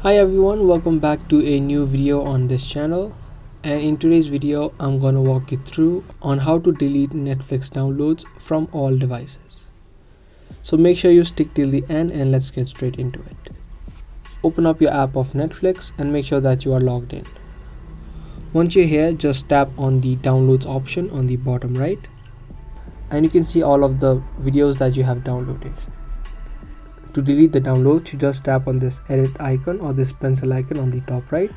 Hi everyone, welcome back to a new video on this channel, and in today's video I'm gonna walk you through on how to delete Netflix downloads from all devices. So make sure you stick till the end and let's get straight into it. Open up your app of Netflix and make sure that you are logged in. Once you're here, just tap on the downloads option on the bottom right and you can see all of the videos that you have downloaded. To delete the download, you just tap on this edit icon or this pencil icon on the top right.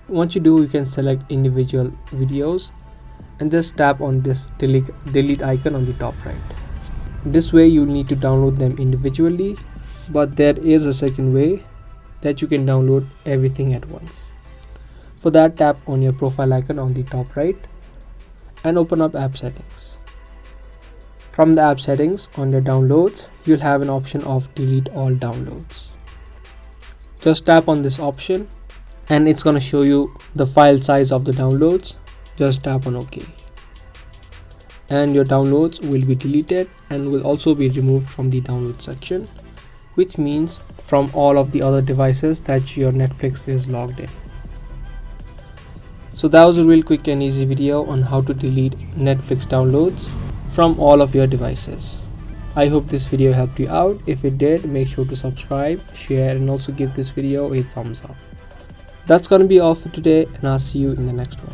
Once you do, you can select individual videos and just tap on this delete icon on the top right. This way you need to download them individually, but there is a second way that you can download everything at once. For that, tap on your profile icon on the top right and open up app settings. From the app settings, under downloads, you'll have an option of delete all downloads. Just tap on this option and it's going to show you the file size of the downloads. Just tap on OK. And your downloads will be deleted and will also be removed from the download section, which means from all of the other devices that your Netflix is logged in. So that was a real quick and easy video on how to delete Netflix downloads from all of your devices. I hope this video helped you out. If it did, make sure to subscribe, share, and also give this video a thumbs up. That's gonna be all for today, and I'll see you in the next one.